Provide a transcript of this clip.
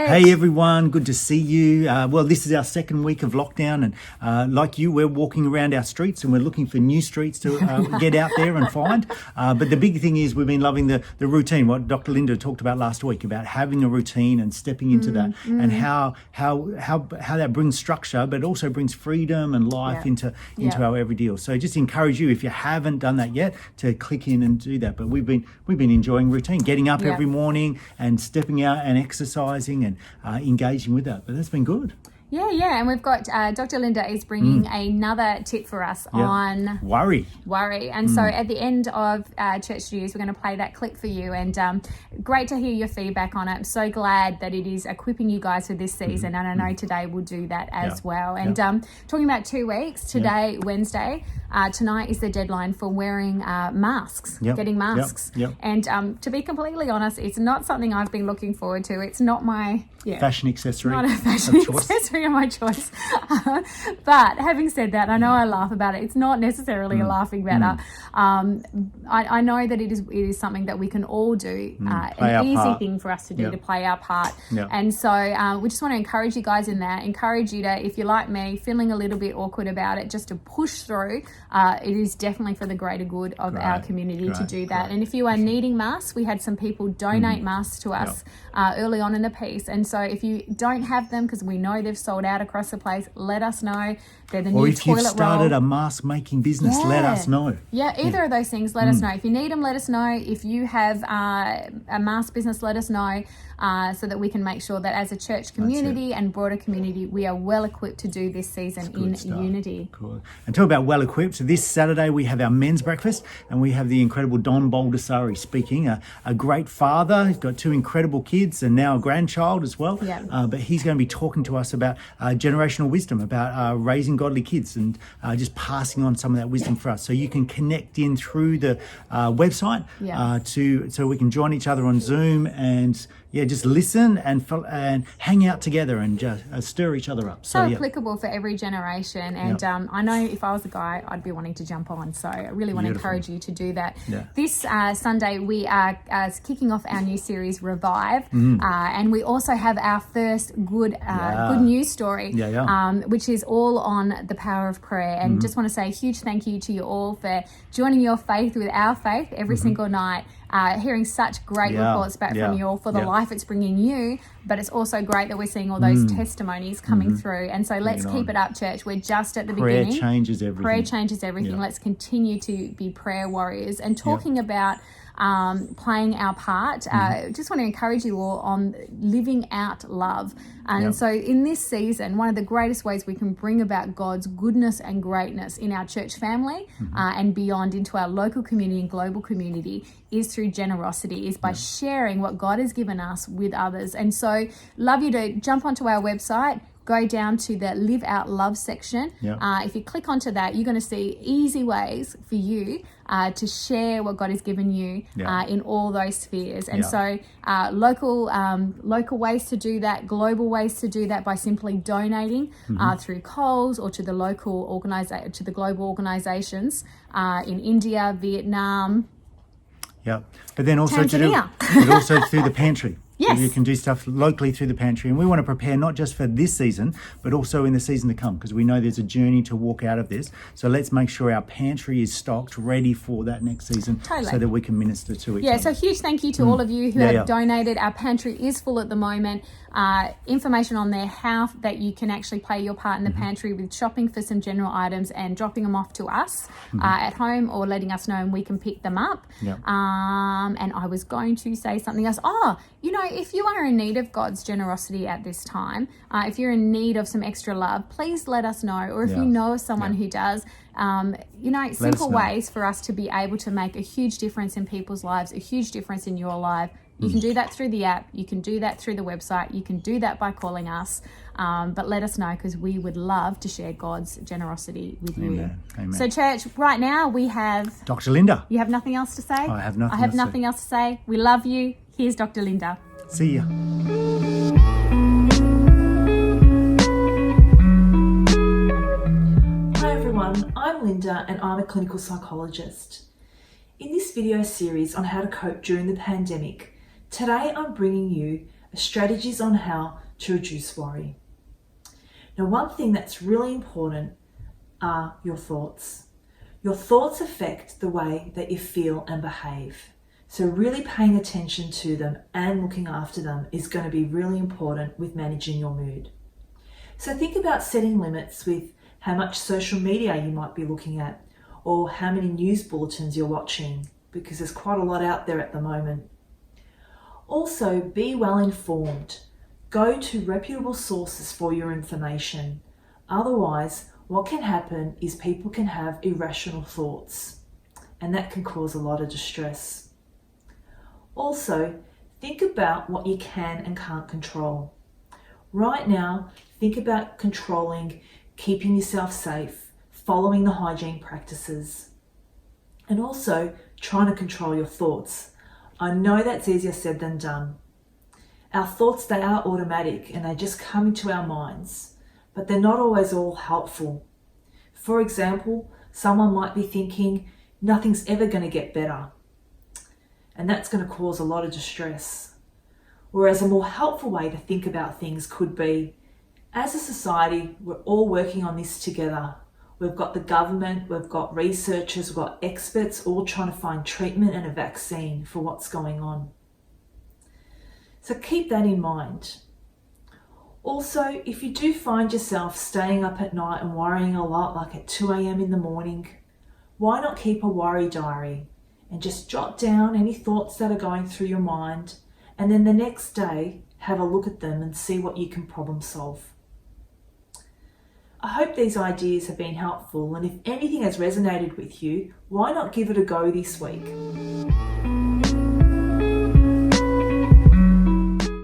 Hey everyone, good to see you. Well, this is our second week of lockdown, and like you, we're walking around our streets and we're looking for new streets to get out there and find. But the big thing is we've been loving the routine, what Dr. Linda talked about last week, about having a routine and stepping into that, and how that brings structure, but also brings freedom and life into our every deal. So just encourage you, if you haven't done that yet, to click in and do that. But we've been enjoying routine, getting up every morning and stepping out and exercising and engaging with that. But that's been good. Yeah, and we've got Dr. Linda is bringing another tip for us on worry. And so at the end of Church News, we're going to play that clip for you, and great to hear your feedback on it. I'm so glad that it is equiping you guys for this season, and I know today we'll do that as well. And talking about 2 weeks, today, Wednesday, tonight is the deadline for wearing masks, getting masks. And to be completely honest, it's not something I've been looking forward to. It's not my fashion accessory. Not a fashion accessory of my choice. But having said that, I know I laugh about it. It's not necessarily a laughing matter. I know that it is something that we can all do, an easy thing for us to do, to play our part. And so we just want to encourage you guys in that, encourage you to, if you're like me, feeling a little bit awkward about it, just to push through. It is definitely for the greater good of our community to do that. And if you are needing masks, we had some people donate masks to us early on in the piece. And so if you don't have them, because we know they've sold out across the place, let us know. They're the new toilet roll. Or if you've started a mask making business, let us know. Either of those things, let us know. If you need them, let us know. If you have a mask business, let us know, so that we can make sure that as a church community and broader community, we are well equipped to do this season in unity. Cool. And talk about well equipped. So this Saturday we have our men's breakfast, and we have the incredible Don Baldessari speaking, a great father. He's got 2 incredible kids and now a grandchild as well. But he's going to be talking to us about generational wisdom, about raising godly kids, and just passing on some of that wisdom for us. So you can connect in through the website so we can join each other on Zoom and just listen and hang out together and just stir each other up. So applicable for every generation. And I know if I was a guy, I'd be wanting to jump on. So I really want to encourage you to do that. This Sunday, we are kicking off our new series, Revive. And we also have our first good news story, which is all on the power of prayer. And just want to say a huge thank you to you all for joining your faith with our faith every single night. Hearing such great reports back from you all for the life it's bringing you, but it's also great that we're seeing all those testimonies coming through. And so let's keep it up, church. We're just at the beginning. Prayer changes everything. Prayer changes everything. Let's continue to be prayer warriors. And talking about playing our part, just want to encourage you all on living out love. And so in this season, one of the greatest ways we can bring about God's goodness and greatness in our church family and beyond into our local community and global community is through generosity, is by sharing what God has given us with others. And so love you to jump onto our website, go down to the Live Out Love section. If you click onto that, you're going to see easy ways for you to share what God has given you in all those spheres. And so local ways to do that, global ways to do that by simply donating through Coles or to the local to the global organizations in India, Vietnam. But then also through the pantry. Yes. So you can do stuff locally through the pantry. And we want to prepare not just for this season, but also in the season to come, because we know there's a journey to walk out of this. So let's make sure our pantry is stocked, ready for that next season, so that we can minister to each other. So huge thank you to all of you who have donated. Our pantry is full at the moment. Information on there, how that you can actually play your part in the pantry with shopping for some general items and dropping them off to us at home, or letting us know and we can pick them up. And I was going to say something else. If you are in need of God's generosity at this time, if you're in need of some extra love, please let us know. Or if you know of someone who does, simple ways for us to be able to make a huge difference in people's lives, a huge difference in your life. You can do that through the app. You can do that through the website. You can do that by calling us. But let us know, because we would love to share God's generosity with you. Amen. So church, right now we have... Dr. Linda. You have nothing else to say? I have nothing else to say. We love you. Here's Dr. Linda. See ya. Hi everyone, I'm Linda and I'm a clinical psychologist. In this video series on how to cope during the pandemic, today I'm bringing you strategies on how to reduce worry. Now, one thing that's really important are your thoughts. Your thoughts affect the way that you feel and behave. So really paying attention to them and looking after them is going to be really important with managing your mood. So think about setting limits with how much social media you might be looking at or how many news bulletins you're watching, because there's quite a lot out there at the moment. Also, be well informed. Go to reputable sources for your information. Otherwise, what can happen is people can have irrational thoughts, and that can cause a lot of distress. Also, think about what you can and can't control. Right now, think about controlling, keeping yourself safe, following the hygiene practices, and also trying to control your thoughts. I know that's easier said than done. Our thoughts, they are automatic and they just come into our minds, but they're not always all helpful. For example, someone might be thinking, nothing's ever going to get better, and that's going to cause a lot of distress. Whereas a more helpful way to think about things could be, as a society, we're all working on this together. We've got the government, we've got researchers, we've got experts all trying to find treatment and a vaccine for what's going on. So keep that in mind. Also, if you do find yourself staying up at night and worrying a lot, like at 2 a.m. in the morning, why not keep a worry diary and just jot down any thoughts that are going through your mind, and then the next day have a look at them and see what you can problem solve. I hope these ideas have been helpful, and if anything has resonated with you, why not give it a go this week?